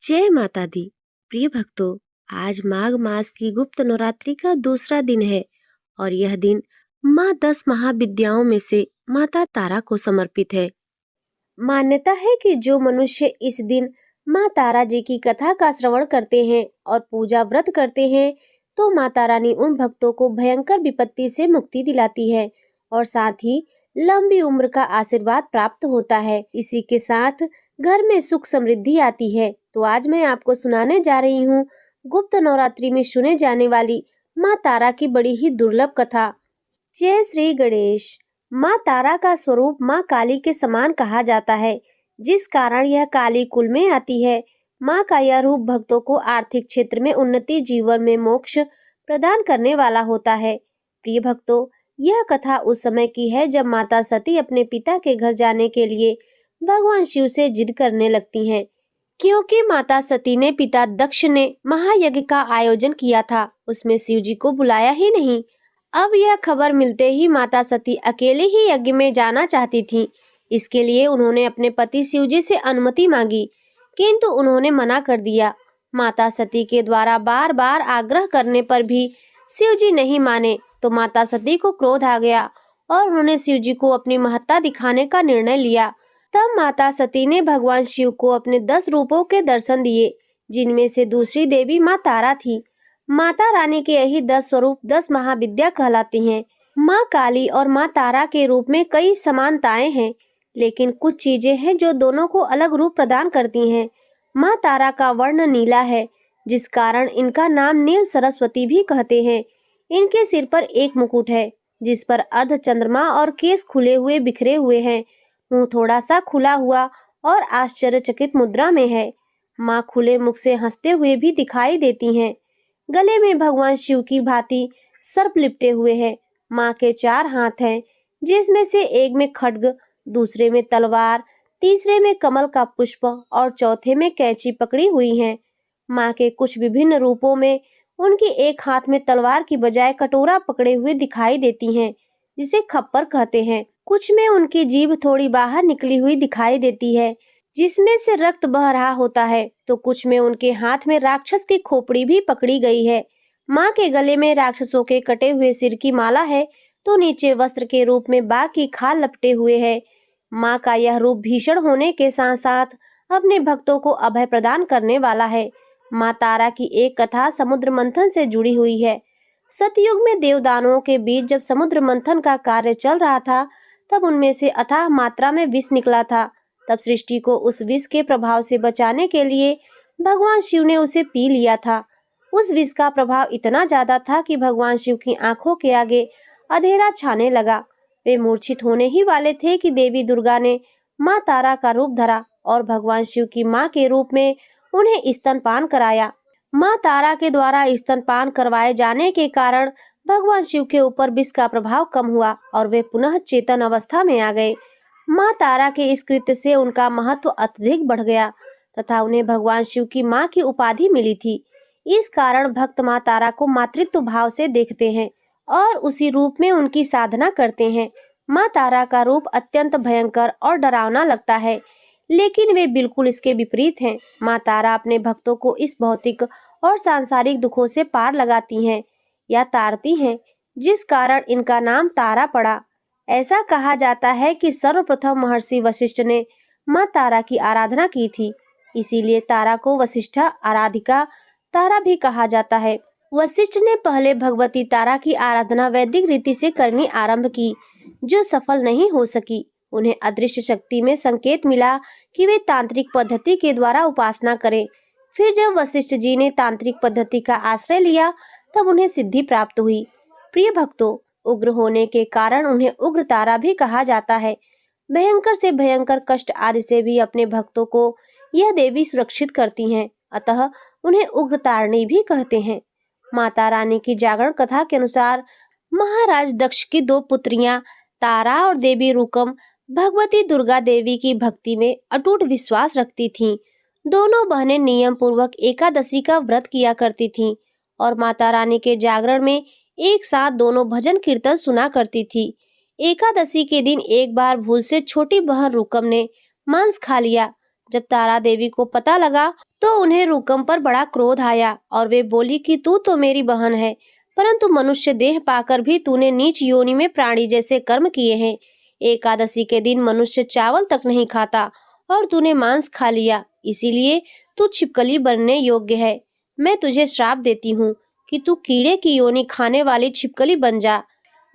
जय माता दी। प्रिय भक्तों, आज माघ मास की गुप्त नवरात्रि का दूसरा दिन है और यह दिन माँ 10 महाविद्याओं में से माता तारा को समर्पित है। मान्यता है कि जो मनुष्य इस दिन माँ तारा जी की कथा का श्रवण करते हैं और पूजा व्रत करते हैं, तो माता रानी उन भक्तों को भयंकर विपत्ति से मुक्ति दिलाती है और साथ ही लंबी उम्र का आशीर्वाद प्राप्त होता है। इसी के साथ घर में सुख समृद्धि आती है। तो आज मैं आपको सुनाने जा रही हूँ गुप्त नवरात्रि में सुने जाने वाली माँ तारा की बड़ी ही दुर्लभ कथा। जय श्री गणेश। माँ तारा का स्वरूप माँ काली के समान कहा जाता है, जिस कारण यह काली कुल में आती है। माँ का यह रूप भक्तों को आर्थिक क्षेत्र में उन्नति, जीवन में मोक्ष प्रदान करने वाला होता है। प्रिय भक्तों, यह कथा उस समय की है जब माता सती अपने पिता के घर जाने के लिए भगवान शिव से जिद करने लगती हैं, क्योंकि माता सती ने पिता दक्ष ने महायज्ञ का आयोजन किया था, उसमें शिव जी को बुलाया ही नहीं। अब यह खबर मिलते ही माता सती अकेले ही यज्ञ में जाना चाहती थीं। इसके लिए उन्होंने अपने पति शिवजी से अनुमति मांगी, किंतु उन्होंने मना कर दिया। माता सती के द्वारा बार बार आग्रह करने पर भी शिवजी नहीं माने, तो माता सती को क्रोध आ गया और उन्होंने शिवजी को अपनी महत्ता दिखाने का निर्णय लिया। तब माता सती ने भगवान शिव को अपने 10 रूपों के दर्शन दिए, जिनमें से दूसरी देवी माँ तारा थी। माता रानी के यही 10 स्वरूप 10 महाविद्या कहलाती हैं। माँ काली और माँ तारा के रूप में कई समानताएं हैं, लेकिन कुछ चीजें हैं जो दोनों को अलग रूप प्रदान करती हैं। माँ तारा का वर्ण नीला है, जिस कारण इनका नाम नील सरस्वती भी कहते हैं। इनके सिर पर एक मुकुट है, जिस पर अर्ध चंद्रमा और केस खुले हुए बिखरे हुए हैं। मुंह थोड़ा सा खुला हुआ और आश्चर्यचकित मुद्रा में है। माँ खुले मुख से हंसते हुए भी दिखाई देती हैं। गले में भगवान शिव की भांति सर्प लिपटे हुए हैं। माँ के 4 हाथ हैं, जिसमें से एक में खड्ग, दूसरे में तलवार, तीसरे में कमल का पुष्प और चौथे में कैंची पकड़ी हुई है। माँ के कुछ विभिन्न रूपों में उनकी एक हाथ में तलवार की बजाय कटोरा पकड़े हुए दिखाई देती हैं, जिसे खप्पर कहते हैं। कुछ में उनकी जीभ थोड़ी बाहर निकली हुई दिखाई देती है, जिसमें से रक्त बह रहा होता है, तो कुछ में उनके हाथ में राक्षस की खोपड़ी भी पकड़ी गई है। माँ के गले में राक्षसों के कटे हुए सिर की माला है, तो नीचे वस्त्र के रूप में बाघ की खाल लपटे हुए है। माँ का यह रूप भीषण होने के साथ साथ अपने भक्तों को अभय प्रदान करने वाला है। माँ तारा की एक कथा समुद्र मंथन से जुड़ी हुई है। सतयुग में देवदानवों के बीच जब समुद्र मंथन का कार्य चल रहा था, तब उनमें से अथाह मात्रा में विष निकला था। तब सृष्टि को उस विष के प्रभाव से बचाने के लिए भगवान शिव ने उसे पी लिया था। उस विष का प्रभाव इतना ज्यादा था कि भगवान शिव की आंखों के आगे अंधेरा छाने लगा। वे मूर्छित होने ही वाले थे कि देवी दुर्गा ने माँ तारा का रूप धरा और भगवान शिव की माँ के रूप में उन्हें स्तनपान कराया। माँ तारा के द्वारा स्तनपान करवाए जाने के कारण भगवान शिव के ऊपर विष का प्रभाव कम हुआ और वे पुनः चेतन अवस्था में आ गए। माँ तारा के इस कृत्य से उनका महत्व अत्यधिक बढ़ गया तथा उन्हें भगवान शिव की माँ की उपाधि मिली थी। इस कारण भक्त माँ तारा को मातृत्व भाव से देखते हैं और उसी रूप में उनकी साधना करते हैं। माँ तारा का रूप अत्यंत भयंकर और डरावना लगता है, लेकिन वे बिल्कुल इसके विपरीत हैं। माँ तारा अपने भक्तों को इस भौतिक और सांसारिक दुखों से पार लगाती हैं या तारती हैं, जिस कारण इनका नाम तारा पड़ा। ऐसा कहा जाता है कि सर्वप्रथम महर्षि वशिष्ठ ने माँ तारा की आराधना की थी, इसीलिए तारा को वशिष्ठा आराधिका तारा भी कहा जाता है। वशिष्ठ ने पहले भगवती तारा की आराधना वैदिक रीति से करनी आरंभ की, जो सफल नहीं हो सकी। उन्हें अदृश्य शक्ति में संकेत मिला कि वे तांत्रिक पद्धति के द्वारा उपासना करें। फिर जब वशिष्ठ जी ने तांत्रिक पद्धति का आश्रय लिया, तब उन्हें सिद्धि प्राप्त हुई। प्रिय भक्तों, उग्र होने के कारण उन्हें उग्र तारा भी कहा जाता है। भयंकर से भयंकर कष्ट आदि से भी अपने भक्तों को यह देवी सुरक्षित करती हैं, अतः उन्हें उग्र तारिणी भी कहते हैं। माता रानी की जागरण कथा के अनुसार महाराज दक्ष की 2 पुत्रियां तारा और देवी रुकम भगवती दुर्गा देवी की भक्ति में अटूट विश्वास रखती थीं। दोनों बहनें नियम पूर्वक एकादशी का व्रत किया करती थीं और माता रानी के जागरण में एक साथ दोनों भजन कीर्तन सुना करती थी। एकादशी के दिन एक बार भूल से छोटी बहन रुकम ने मांस खा लिया, जब तारा देवी को पता लगा तो उन्हें रूकम पर बड़ा क्रोध आया और वे बोली कि तू तो मेरी बहन है, परंतु मनुष्य देह पाकर भी तूने नीच योनि में प्राणी जैसे कर्म किए हैं। एकादशी के दिन मनुष्य चावल तक नहीं खाता और तूने मांस खा लिया, इसीलिए तू छिपकली बनने योग्य है। मैं तुझे श्राप देती हूँ कि तू कीड़े की योनि खाने वाली छिपकली बन जा।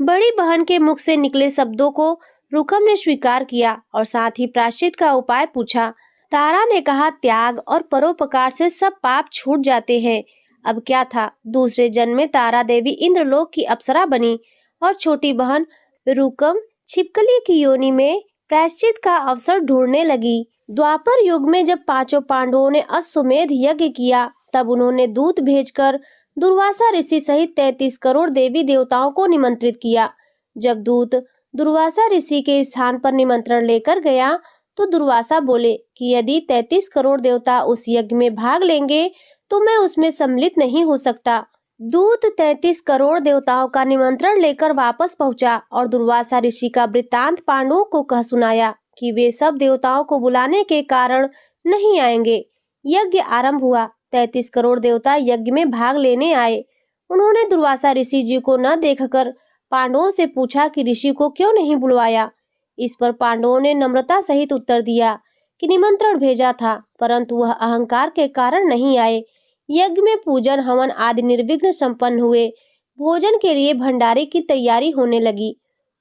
बड़ी बहन के मुख से निकले शब्दों को रुकम ने स्वीकार किया और साथ ही प्रायश्चित का उपाय पूछा। तारा ने कहा, त्याग और परोपकार से सब पाप छूट जाते हैं। अब क्या था, दूसरे जन्म में तारा देवी इंद्रलोक की अप्सरा बनी और छोटी बहन रुकम छिपकली की योनि में प्रायश्चित का अवसर ढूंढने लगी। द्वापर युग में जब पांचों पांडवों ने अश्वमेध यज्ञ किया, तब उन्होंने दूत भेजकर दुर्वासा ऋषि सहित 33 करोड़ देवी देवताओं को निमंत्रित किया। जब दूत दुर्वासा ऋषि के स्थान पर निमंत्रण लेकर गया तो दुर्वासा बोले कि यदि 33 करोड़ देवता उस यज्ञ में भाग लेंगे तो मैं उसमें सम्मिलित नहीं हो सकता। दूत 33 करोड़ देवताओं का निमंत्रण लेकर वापस पहुंचा और दुर्वासा ऋषि का वृत्तांत पांडवों को कह सुनाया कि वे सब देवताओं को बुलाने के कारण नहीं आएंगे। यज्ञ आरंभ हुआ। 33 करोड़ देवता यज्ञ में भाग लेने आए। उन्होंने दुर्वासा ऋषि जी को न देखकर पांडवों से पूछा कि ऋषि को क्यों नहीं बुलवाया। इस पर पांडवों ने नम्रता सहित उत्तर दिया कि निमंत्रण भेजा था, परंतु वह अहंकार के कारण नहीं आए। यज्ञ में पूजन हवन आदि निर्विघ्न संपन्न हुए। भोजन के लिए भंडारे की तैयारी होने लगी।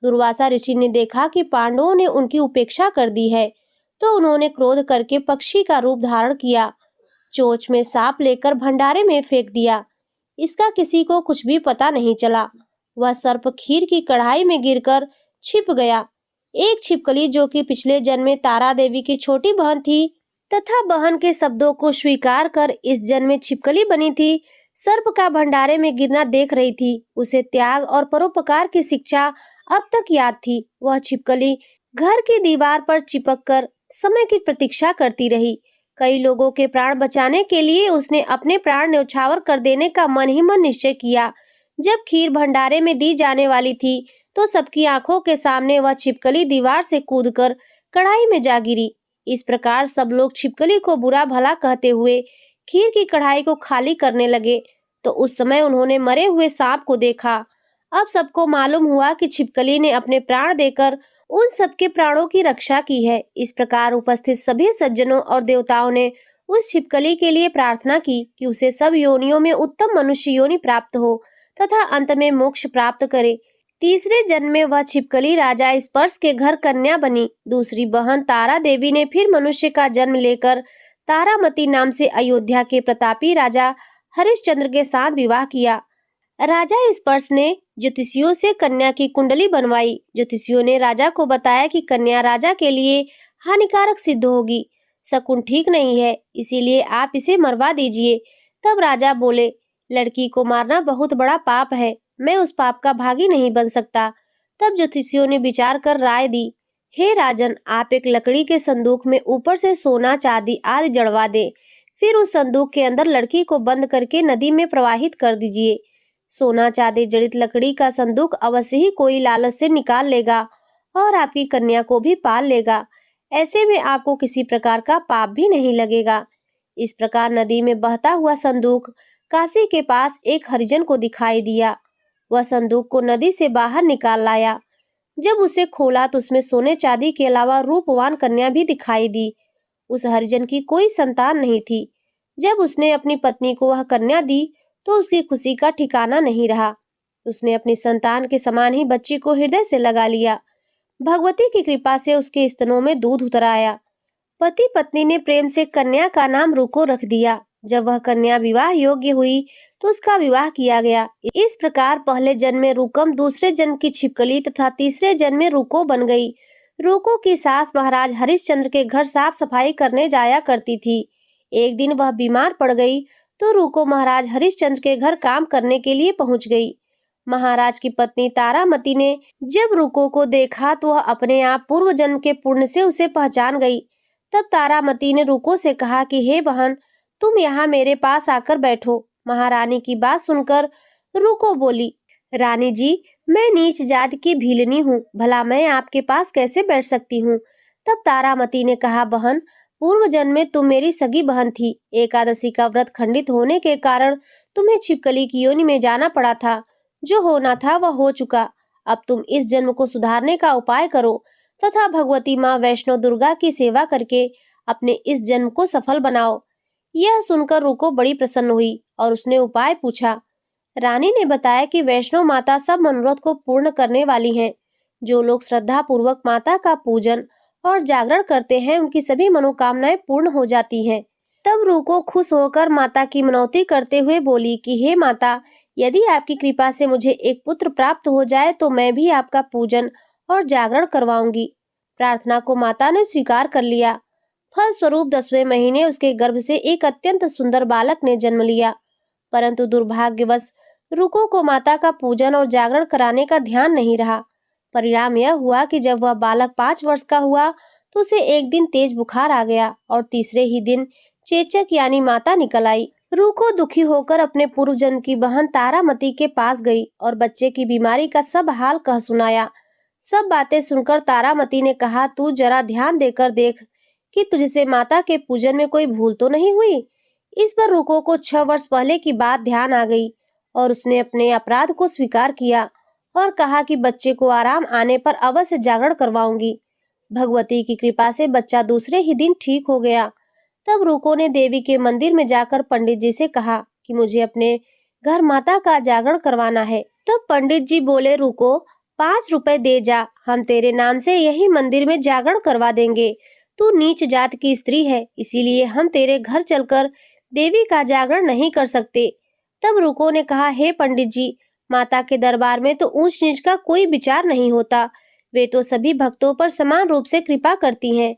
दुर्वासा ऋषि ने देखा कि पांडवों ने उनकी उपेक्षा कर दी है, तो उन्होंने क्रोध करके पक्षी का रूप धारण किया। चोंच में सांप लेकर भंडारे में फेंक दिया। इसका किसी को कुछ भी पता नहीं चला। वह सर्प खीर की कढ़ाई में गिरकर छिप गया। एक छिपकली जो कि पिछले जन्म में तारा देवी की छोटी बहन थी तथा बहन के शब्दों को स्वीकार कर इस जन्म में छिपकली बनी थी, सर्प का भंडारे में गिरना देख रही थी। उसे त्याग और परोपकार की शिक्षा अब तक याद थी। वह छिपकली घर की दीवार पर चिपक कर समय की प्रतीक्षा करती रही। कई लोगों के प्राण बचाने के लिए उसने अपने प्राण न्यौछावर कर देने का मन ही मन निश्चय किया। जब खीर भंडारे में दी जाने वाली थी तो सबकी आंखों के सामने वह छिपकली दीवार से कूदकर कढ़ाई में जा गिरी। इस प्रकार सब लोग छिपकली को बुरा भला कहते हुए खीर की कढ़ाई को खाली करने लगे। तो उस समय उन्होंने मरे हुए सांप को देखा। अब सबको मालूम हुआ कि छिपकली ने अपने प्राण देकर उन सबके प्राणों की रक्षा की है। इस प्रकार उपस्थित सभी सज्जनों और देवताओं ने उस छिपकली के लिए प्रार्थना की कि उसे सब योनियों में उत्तम मनुष्य योनि प्राप्त हो तथा अंत में मोक्ष प्राप्त करे। तीसरे जन्म में वह छिपकली राजा स्पर्श के घर कन्या बनी। दूसरी बहन तारा देवी ने फिर मनुष्य का जन्म लेकर तारामती नाम से अयोध्या के प्रतापी राजा हरिश्चंद्र के साथ विवाह किया। राजा स्पर्श ने ज्योतिषियों से कन्या की कुंडली बनवाई। ज्योतिषियों ने राजा को बताया कि कन्या राजा के लिए हानिकारक सिद्ध होगी, शकुन ठीक नहीं है, इसीलिए आप इसे मरवा दीजिए। तब राजा बोले, लड़की को मारना बहुत बड़ा पाप है, मैं उस पाप का भागी नहीं बन सकता। तब ज्योतिषियों ने विचार कर राय दी, हे राजन, आप एक लकड़ी के संदूक में ऊपर से सोना चांदी आदि जड़वा दें, फिर उस संदूक के अंदर लड़की को बंद करके नदी में प्रवाहित कर दीजिए। सोना चांदी जड़ित लकड़ी का संदूक अवश्य ही कोई लालच से निकाल लेगा और आपकी कन्या को भी पाल लेगा। ऐसे में आपको किसी प्रकार का पाप भी नहीं लगेगा। इस प्रकार नदी में बहता हुआ संदूक काशी के पास एक हरिजन को दिखाई दिया। वह संदूक को नदी से बाहर निकाल लाया। जब उसे खोला तो उसमें सोने चांदी के अलावा रूपवान कन्या भी दिखाई दी। उस हरिजन की कोई संतान नहीं थी। जब उसने अपनी पत्नी को वह कन्या दी तो उसकी खुशी का ठिकाना नहीं रहा। उसने अपनी संतान के समान ही बच्ची को हृदय से लगा लिया। भगवती की कृपा से उसके स्तनों में दूध उतर आया। पति पत्नी ने प्रेम से कन्या का नाम रुको रख दिया। जब वह कन्या विवाह योग्य हुई तो उसका विवाह किया गया। इस प्रकार पहले जन्म में रुकम, दूसरे जन्म की छिपकली तथा तीसरे जन्म में रुको बन गई। रुको की सास महाराज हरिश्चंद्र के घर साफ सफाई करने जाया करती थी। एक दिन वह बीमार पड़ गई तो रुको महाराज हरिश्चंद्र के घर काम करने के लिए पहुंच गई। महाराज की पत्नी तारामती ने जब रुको को देखा तो वह अपने आप पूर्व जन्म के पुण्य से उसे पहचान गई। तब तारामती ने रुको से कहा कि हे बहन, तुम यहाँ मेरे पास आकर बैठो। महारानी की बात सुनकर रुको बोली, रानी जी, मैं नीच जात की भीलनी हूँ, भला मैं आपके पास कैसे बैठ सकती हूँ। तब तारामती ने कहा, बहन, पूर्व जन्म में तुम मेरी सगी बहन थी। एकादशी का व्रत खंडित होने के कारण तुम्हें छिपकली की योनि में जाना पड़ा था। जो होना था वह हो चुका। अब तुम इस जन्म को सुधारने का उपाय करो तथा भगवती माँ वैष्णो दुर्गा की सेवा करके अपने इस जन्म को सफल बनाओ। यह सुनकर रूको बड़ी प्रसन्न हुई और उसने उपाय पूछा। रानी ने बताया कि वैष्णो माता सब मनोरथ को पूर्ण करने वाली हैं। जो लोग श्रद्धा पूर्वक माता का पूजन और जागरण करते हैं उनकी सभी मनोकामनाएं पूर्ण हो जाती हैं। तब रूको खुश होकर माता की मनौती करते हुए बोली कि हे माता, यदि आपकी कृपा से मुझे एक पुत्र प्राप्त हो जाए तो मैं भी आपका पूजन और जागरण करवाऊंगी। प्रार्थना को माता ने स्वीकार कर लिया। फल स्वरूप 10वें महीने उसके गर्भ से एक अत्यंत सुंदर बालक ने जन्म लिया। परंतु दुर्भाग्यवश रुको को माता का पूजन और जागरण कराने का ध्यान नहीं रहा। परिणाम यह हुआ कि जब वह बालक 5 वर्ष का हुआ तो उसे एक दिन तेज बुखार आ गया और तीसरे ही दिन चेचक यानी माता निकल आई। रुको दुखी होकर अपने पूर्व जन्म की बहन तारामती के पास गई और बच्चे की बीमारी का सब हाल कह सुनाया। सब बातें सुनकर तारामती ने कहा, तू जरा ध्यान देकर देख कि तुझसे माता के पूजन में कोई भूल तो नहीं हुई। इस पर रुको को 6 वर्ष पहले की बात ध्यान आ गई और उसने अपने अपराध को स्वीकार किया और कहा कि बच्चे को आराम आने पर अवश्य जागरण करवाऊंगी। भगवती की कृपा से बच्चा दूसरे ही दिन ठीक हो गया। तब रुको ने देवी के मंदिर में जाकर पंडित जी से कहा कि मुझे अपने घर माता का जागरण करवाना है। तब पंडित जी बोले, रुको 5 रुपए दे जा, हम तेरे नाम से यही मंदिर में जागरण करवा देंगे। तू नीच जात की स्त्री है, इसीलिए हम तेरे घर चलकर देवी का जागरण नहीं कर सकते। तब रुको ने कहा, हे पंडित जी, माता के दरबार में तो ऊंच नीच का कोई विचार नहीं होता। वे तो सभी भक्तों पर समान रूप से कृपा करती हैं।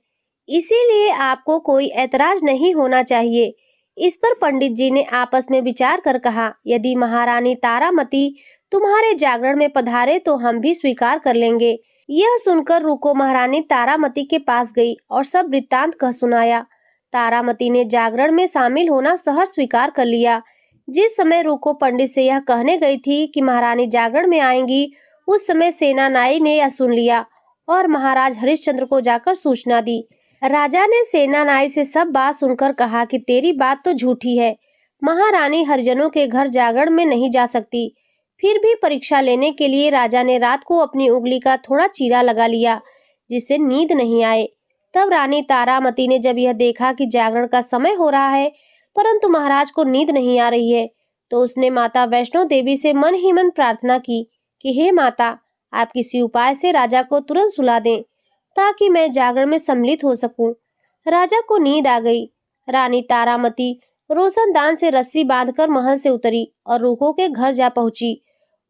इसीलिए आपको कोई ऐतराज नहीं होना चाहिए। इस पर पंडित जी ने आपस में विचार कर कहा, यदि महारानी तारामती तुम्हारे जागरण में पधारे तो हम भी स्वीकार कर लेंगे। यह सुनकर रुको महारानी तारामती के पास गई और सब वृत्तांत कह सुनाया। तारामती ने जागरण में शामिल होना सहर्ष स्वीकार कर लिया। जिस समय रुको पंडित से यह कहने गई थी कि महारानी जागरण में आएंगी, उस समय सेनानाई ने यह सुन लिया और महाराज हरिश्चंद्र को जाकर सूचना दी। राजा ने सेनानाई से सब बात सुनकर कहा कि तेरी बात तो झूठी है। महारानी हरिजनों के घर जागरण में नहीं जा सकती। फिर भी परीक्षा लेने के लिए राजा ने रात को अपनी उंगली का थोड़ा चीरा लगा लिया जिससे नींद नहीं आए। तब रानी तारामती ने जब यह देखा कि जागरण का समय हो रहा है परंतु महाराज को नींद नहीं आ रही है तो उसने माता वैष्णो देवी से मन ही मन प्रार्थना की कि हे माता, आप किसी उपाय से राजा को तुरंत सुला दें ताकि मैं जागरण में सम्मिलित हो सकूं। राजा को नींद आ गई। रानी तारामती रोशनदान से रस्सी बांधकर महल से उतरी और रुको के घर जा पहुंची।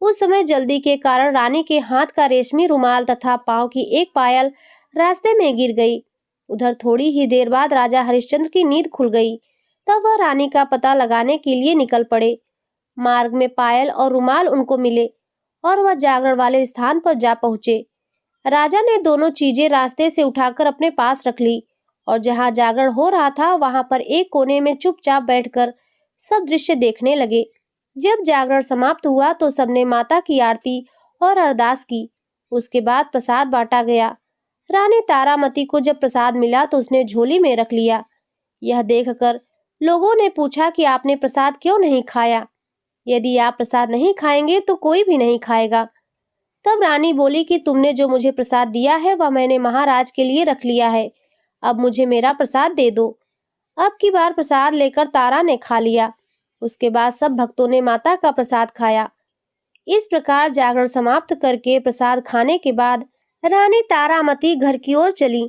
उस समय जल्दी के कारण रानी के हाथ का रेशमी रुमाल तथा पांव की एक पायल रास्ते में गिर गई। उधर थोड़ी ही देर बाद राजा हरिश्चंद्र की नींद खुल गई। तब वह रानी का पता लगाने के लिए निकल पड़े। मार्ग में पायल और रुमाल उनको मिले और वह जागरण वाले स्थान पर जा पहुंचे। राजा ने दोनों चीजें रास्ते से उठाकर अपने पास रख ली और जहां जागरण हो रहा था वहां पर एक कोने में चुपचाप बैठकर सब दृश्य देखने लगे। जब जागरण समाप्त हुआ तो सबने माता की आरती और अरदास की। उसके बाद प्रसाद बांटा गया। रानी तारामती को जब प्रसाद मिला तो उसने झोली में रख लिया। यह देखकर लोगों ने पूछा कि आपने प्रसाद क्यों नहीं खाया? यदि आप प्रसाद नहीं खाएंगे तो कोई भी नहीं खाएगा। तब रानी बोली कि तुमने जो मुझे प्रसाद दिया है वह मैंने महाराज के लिए रख लिया है। अब मुझे मेरा प्रसाद दे दो। अब की बार प्रसाद लेकर तारा ने खा लिया। उसके बाद सब भक्तों ने माता का प्रसाद खाया। इस प्रकार जागरण समाप्त करके प्रसाद खाने के बाद रानी तारामती घर की ओर चली।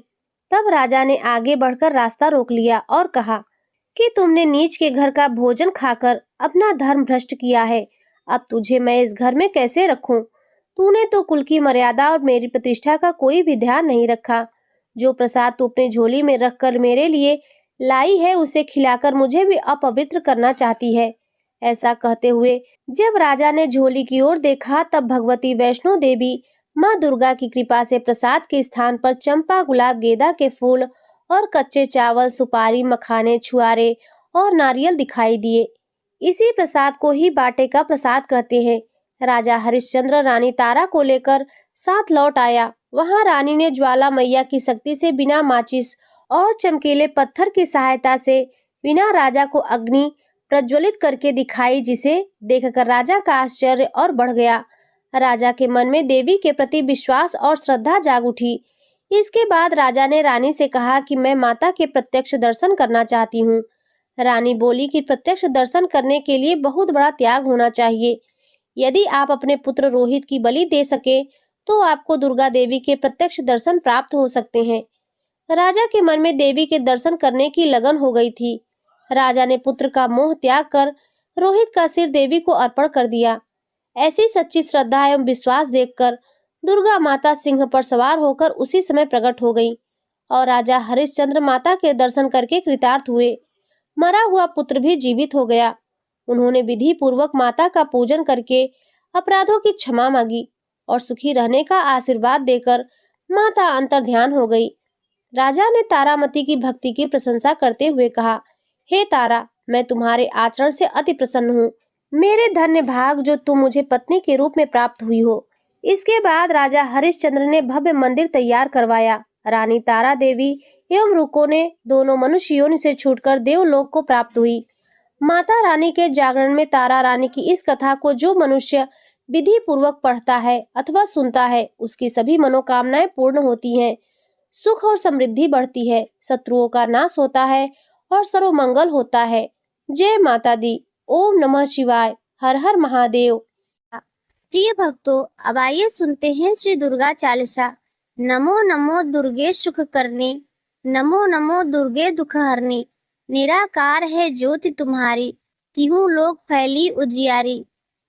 तब राजा ने आगे बढ़कर रास्ता रोक लिया और कहा कि तुमने नीच के घर का भोजन खाकर अपना धर्म भ्रष्ट किया है। अब तुझे मैं इस घर में कैसे रखूं? तूने तो कुल की मर्यादा और मेरी प्रतिष्ठा का कोई भी ध्यान नहीं रखा। जो प्रसाद तू अपने झोली में रखकर मेरे लिए लाई है उसे खिलाकर मुझे भी अपवित्र करना चाहती है। ऐसा कहते हुए जब राजा ने झोली की ओर देखा तब भगवती वैष्णो देवी माँ दुर्गा की कृपा से प्रसाद के स्थान पर चंपा, गुलाब, गेंदा के फूल और कच्चे चावल, सुपारी, मखाने, छुआरे और नारियल दिखाई दिए। इसी प्रसाद को ही बाटे का प्रसाद कहते हैं। राजा हरिश्चंद्र रानी तारा को लेकर साथ लौट आया। वहां रानी ने ज्वाला मैया की शक्ति से बिना माचिस और चमकीले पत्थर की सहायता से बिना राजा को अग्नि प्रज्वलित करके दिखाई, जिसे देखकर राजा का आश्चर्य और बढ़ गया। राजा के मन में देवी के प्रति विश्वास और श्रद्धा जाग उठी। इसके बाद राजा ने रानी से कहा कि मैं माता के प्रत्यक्ष दर्शन करना चाहती हूँ। रानी बोली कि प्रत्यक्ष दर्शन करने के लिए बहुत बड़ा त्याग होना चाहिए। यदि आप अपने पुत्र रोहित की बलि दे सके तो आपको दुर्गा देवी के प्रत्यक्ष दर्शन प्राप्त हो सकते हैं। राजा के मन में देवी के दर्शन करने की लगन हो गई थी। राजा ने पुत्र का मोह त्याग कर रोहित का सिर देवी को अर्पण कर दिया। ऐसी सच्ची श्रद्धा एवं विश्वास देखकर दुर्गा माता सिंह पर सवार होकर उसी समय प्रकट हो गई और राजा हरिश्चंद्र माता के दर्शन करके कृतार्थ हुए। मरा हुआ पुत्र भी जीवित हो गया। उन्होंने विधि पूर्वक माता का पूजन करके अपराधों की क्षमा मांगी और सुखी रहने का आशीर्वाद देकर माता अंतर्ध्यान हो गई। राजा ने तारामती की भक्ति की प्रशंसा करते हुए कहा, हे तारा, मैं तुम्हारे आचरण से अति प्रसन्न हूँ। मेरे धन्य भाग जो तुम मुझे पत्नी के रूप में प्राप्त हुई हो। इसके बाद राजा हरिश्चंद्र ने भव्य मंदिर तैयार करवाया। रानी तारा देवी एवं रुको ने दोनों मनुष्य योनि से छूटकर देवलोक को प्राप्त हुई। माता रानी के जागरण में तारा रानी की इस कथा को जो मनुष्य विधि पूर्वक पढ़ता है अथवा सुनता है, उसकी सभी मनोकामनाएं पूर्ण होती हैं, सुख और समृद्धि बढ़ती है, शत्रुओं का नाश होता है और सर्वमंगल होता है। जय माता दी। ओम नमः शिवाय। हर हर महादेव। प्रिय भक्तों, अब आइए सुनते हैं श्री दुर्गा चालीसा। नमो नमो दुर्गे सुख करनी, नमो नमो दुर्गे दुख हरनी। निराकार है ज्योति तुम्हारी, तिहु लोक फैली उजियारी।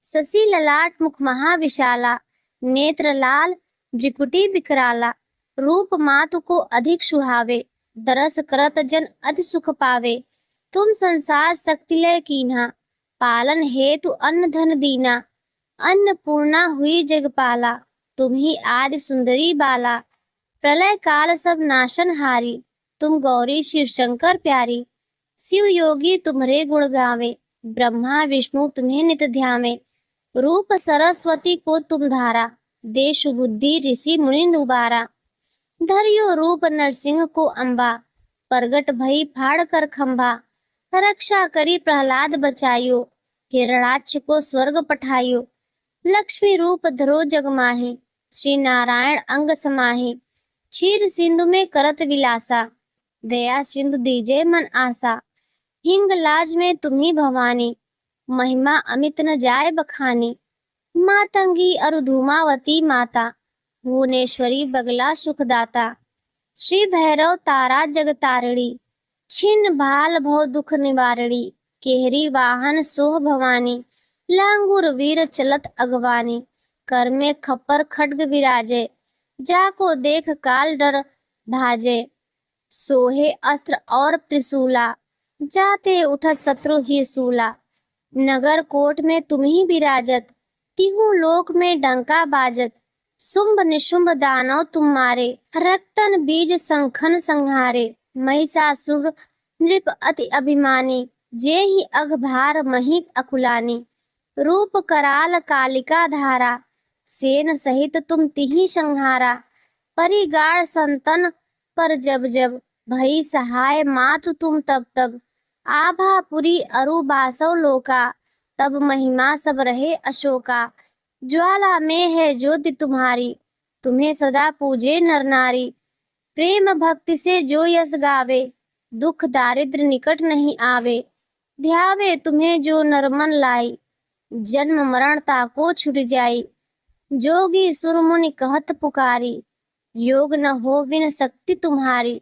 शशि ललाट मुख महाविशाला, नेत्र लाल भ्रिकुटी विकराला। रूप मातु को अधिक सुहावे, दरस करत जन अति सुख पावे। तुम संसार शक्तिलय कीन्हा, पालन हेतु अन्न धन दीना। अन्नपूर्णा हुई जगपाला, तुम ही आदि सुंदरी बाला। प्रलय काल सब नाशन हारी, तुम गौरी शिव शंकर प्यारी। शिव योगी तुम्हारे गुण गावे, ब्रह्मा विष्णु तुम्हें नित ध्यावे। रूप सरस्वती को तुम धारा, दे सुबुद्धि ऋषि मुनि उबारा। धरियो रूप नरसिंह को अम्बा, प्रगट भई फाड़ कर खंभा। रक्षा करी प्रहलाद बचायो, हिरणाक्ष को स्वर्ग पठायो। लक्ष्मी रूप धरो जग माहि, श्री नारायण अंग समाहि। क्षीर सिंधु में करत विलासा, दया सिंधु दीजे मन आसा। हिंग लाज में तुम्ही भवानी, महिमा अमित न जाय बखानी। मातंगी अरु धूमावती माता, भुवनेश्वरी बगला सुखदाता। श्री भैरव तारा जगतारिणी, छिन्न भाल भव दुख निवारिणी। केहरी वाहन सोह भवानी, लांगुर वीर चलत अगवानी। कर में खप्पर खड्ग विराजे, जाको देख काल डर भाजे। सोहे अस्त्र और त्रिशूला, जाते उठत शत्रु ही सूला। नगर कोट में तुम ही विराजत, तिहु लोक में डंका बाजत। शुंभ निशुंभ दानव तुम मारे, रक्तन बीज संखन संहारे। महिषासुर नृप अति अभिमानी, जे ही अघ भार मही अकुलानी। रूप कराल कालिका धारा, सेन सहित तुम तिहि संहारा। परिगार संतन पर जब जब, भई सहाय मातु तुम तब तब। आभापुरी अरु बासव लोका, तब महिमा सब रहे अशोका। ज्वाला में है ज्योति तुम्हारी, तुम्हें सदा पूजे नर नारी। प्रेम भक्ति से जो यश गावे, दुख दारिद्र निकट नहीं आवे। ध्यावे तुम्हें जो नरमन लाई, जन्म मरण ताको छुट जाई। जोगी सुर मुनि कहत पुकारी, योग न हो विन शक्ति तुम्हारी।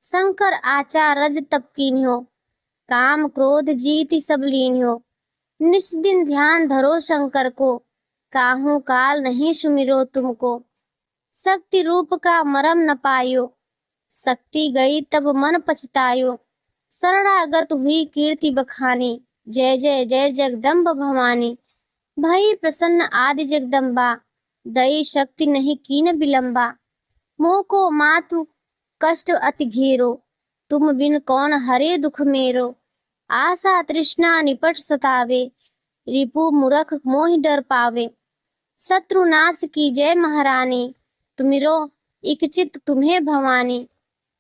शंकर आचार रज तप कीन्हो, काम क्रोध जीति सब लीन्हो। निष्दिन ध्यान धरो शंकर को, काहू काल नहीं सुमिरो तुमको। शक्ति रूप का मरम न पायो, शक्ति गई तब मन पछतायो। शरणागत हुई कीर्ति बखानी, जय जय जय जगदम्ब भवानी। भई प्रसन्न आदि जगदम्बा, दई शक्ति नहीं कीन विलंबा। मोह को मातु कष्ट अति घेरो, तुम बिन कौन हरे दुख मेरो। आशा तृष्णा निपट सतावे, रिपु मूरख मोहि डर पावे। शत्रु नाश की जय महारानी, तुमिरो इक चित तुम्हें भवानी।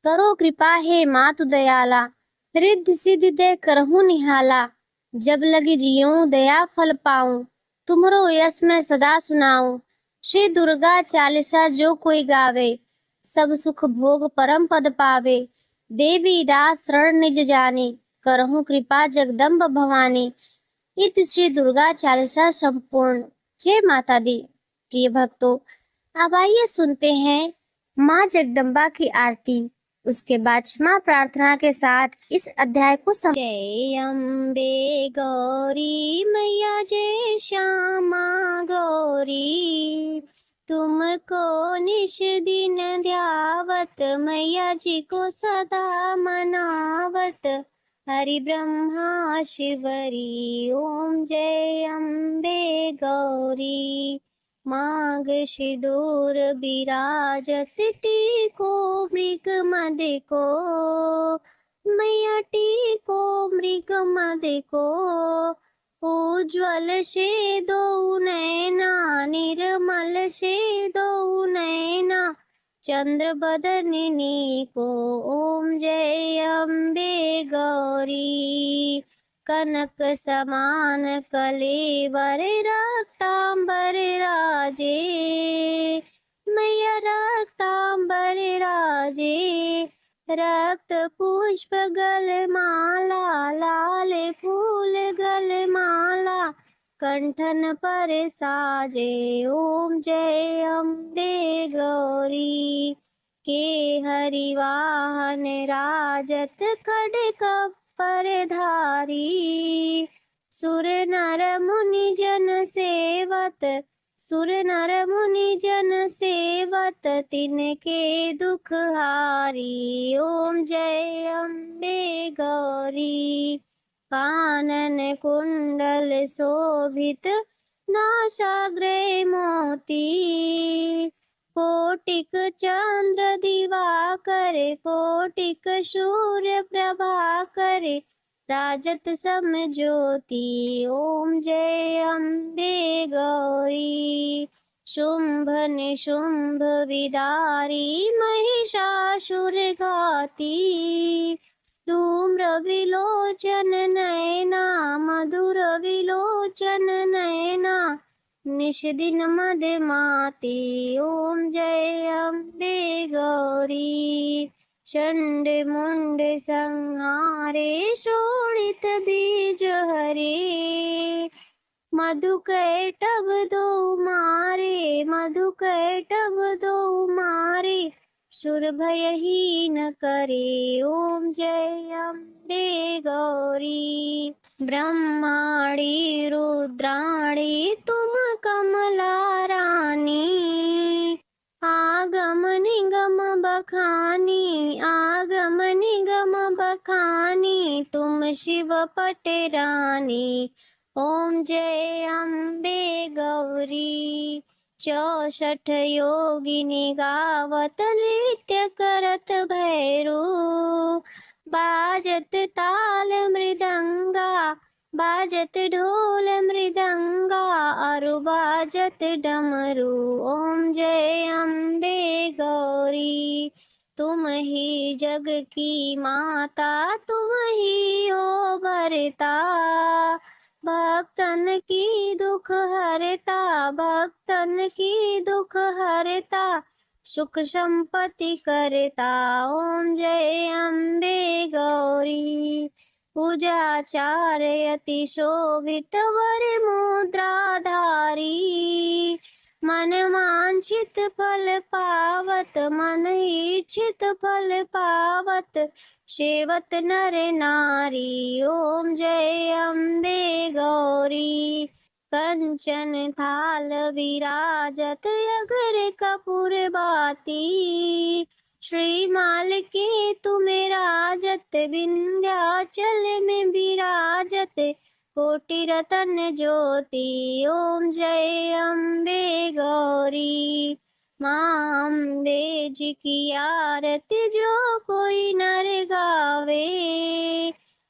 करो कृपा हे मातु दयाला, रिद्धि सिद्धि दे करहूँ निहाला। जब लगी जियूं दया फल पाऊं, तुम्हरो यश मैं सदा सुनाऊं। श्री दुर्गा चालीसा जो कोई गावे, सब सुख भोग परम पद पावे। देवी दास शरण निज जानी, करहूँ कृपा जगदम्ब भवानी। इत श्री दुर्गा चालीसा संपूर्ण। जय माता दी। प्रिय भक्तों, अब आइए सुनते हैं माँ जगदम्बा की आरती। उसके बाद क्षमा प्रार्थना के साथ इस अध्याय को जय अम्बे गौरी मैया, जय श्यामा गौरी। तुमको निश दिन ध्यावत, मैया जी को सदा मनावत। हरि ब्रह्मा शिवरी, ओम जय अम्बे गौरी। माघ सिंदूर विराजत, टीको मृग मद को। मैया टीको मृग मद को। उज्ज्वल से दो नैना, निर्मल से दो नैना। चंद्र बदनिनी को, ओम जय अम्बे गौरी। कनक समान कलेवर, रक्तांबर राजे। मैया रक्तांबर राजे। रक्त पुष्प गलमाला, लाल फूल गलमाला। कंठन पर साजे, ओम जय अम्बे गौरी। के हरि वाहन राजत, खड्ग पर धारी। सुर नर मुनि जन सेवत, सुर नर मुनि जन सेवत। तिनके दुख हारी, ओम जय अम्बे गौरी। कानन कुंडल शोभित, नासाग्रे मोती। कोटिक चंद्र दिवाकर, कोटिक सूर्य प्रभाकर। राजत सम ज्योति, ओम जय अम्बे गौरी। शुंभ निशुंभ विदारी, महिषासुर घाती। धूम्र विलोचन नयना, मधुर विलोचन नयना। निश दिन मद माती, ओम जय अम्बे गौरी। चंड मुंड संहारे, शोणित बीज हरे। मधुकैटभ दो मारे, मधुकैटभ दो मारे। सुर भयहीन करे, ओम जय अम्बे गौरी। ब्रह्माणी रुद्राणी, तुम कमला रानी। आगम निगम बखानी, आगम निगम बखानी। तुम शिव पट रानी, ओम जय अम्बे गौरी। 64 योगिनी गावत, नृत्य करत भैरो। बाजत ताल मृदंगा, बाजत ढोल मृदंगा। अरु बाजत डमरू, ओम जय अम्बे गौरी। तुम ही जग की माता, तुम ही हो भरता। भक्तन की दुख हरता, भक्तन की दुख हरता। सुख संपत्ति करता, ओम जय अम्बे गौरी। पूजाचार्य अति शोभित, वर मुद्राधारी। मन वांछित फल पावत, मन इच्छित फल पावत। सेवत नर नारी, ओम जय अम्बे गौरी। कंचन थाल विराजत, अगर कपूर बाती। श्रीमाल के तुम राजत, विंध्याचल में विराजत। कोटि रतन ज्योति, ओम जय अम्बे गौरी। माँ अम्बे जी की आरती, जो कोई नर गावे।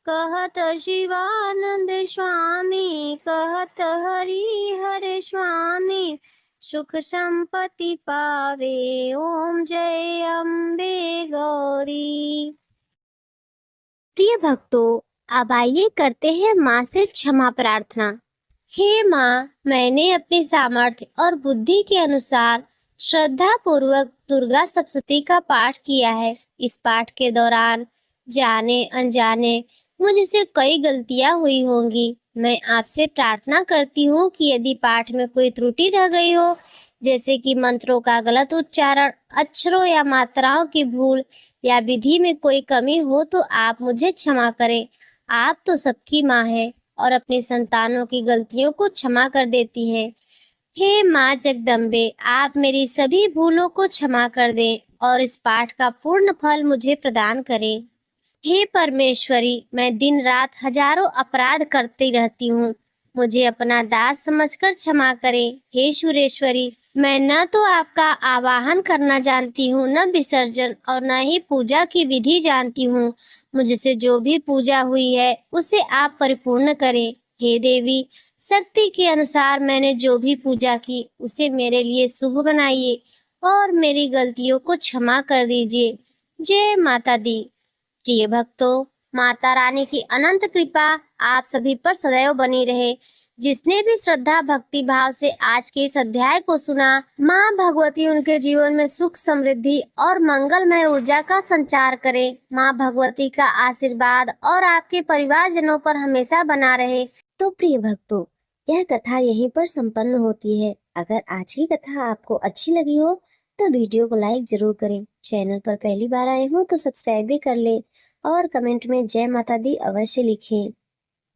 कहत शिवानंद स्वामी, कहत हरि हर स्वामी। सुख संपत्ति पावे। ओम जय अम्बे गौरी। प्रिय भक्तों, अब आइए करते हैं माँ से क्षमा प्रार्थना। हे माँ, मैंने अपनी सामर्थ्य और बुद्धि के अनुसार श्रद्धा पूर्वक दुर्गा सप्तशती का पाठ किया है। इस पाठ के दौरान जाने अनजाने मुझसे कई गलतियां हुई होंगी। मैं आपसे प्रार्थना करती हूँ कि यदि पाठ में कोई त्रुटि रह गई हो, जैसे कि मंत्रों का गलत उच्चारण, अक्षरों या मात्राओं की भूल या विधि में कोई कमी हो, तो आप मुझे क्षमा करें। आप तो सबकी माँ है और अपनी संतानों की गलतियों को क्षमा कर देती है। हे माँ जगदम्बे, आप मेरी सभी भूलों को क्षमा कर दें और इस पाठ का पूर्ण फल मुझे प्रदान करें। हे परमेश्वरी, मैं दिन रात हजारों अपराध करती रहती हूँ, मुझे अपना दास समझकर क्षमा करें। हे सुरेश्वरी, मैं न तो आपका आवाहन करना जानती हूँ, न विसर्जन, और न ही पूजा की विधि जानती हूँ। मुझसे जो भी पूजा हुई है उसे आप परिपूर्ण करें। हे देवी, शक्ति के अनुसार मैंने जो भी पूजा की उसे मेरे लिए शुभ बनाइए और मेरी गलतियों को क्षमा कर दीजिए। जय माता दी। प्रिय भक्तों, माता रानी की अनंत कृपा आप सभी पर सदैव बनी रहे। जिसने भी श्रद्धा भक्ति भाव से आज के इस अध्याय को सुना, माँ भगवती उनके जीवन में सुख समृद्धि और मंगलमय ऊर्जा का संचार करे। माँ भगवती का आशीर्वाद और आपके परिवारजनों पर हमेशा बना रहे। तो प्रिय भक्तों, यह कथा यहीं पर संपन्न होती है। अगर आज की कथा आपको अच्छी लगी हो तो वीडियो को लाइक जरूर करें। चैनल पर पहली बार आए हो तो सब्सक्राइब भी कर लें और कमेंट में जय माता दी अवश्य लिखें।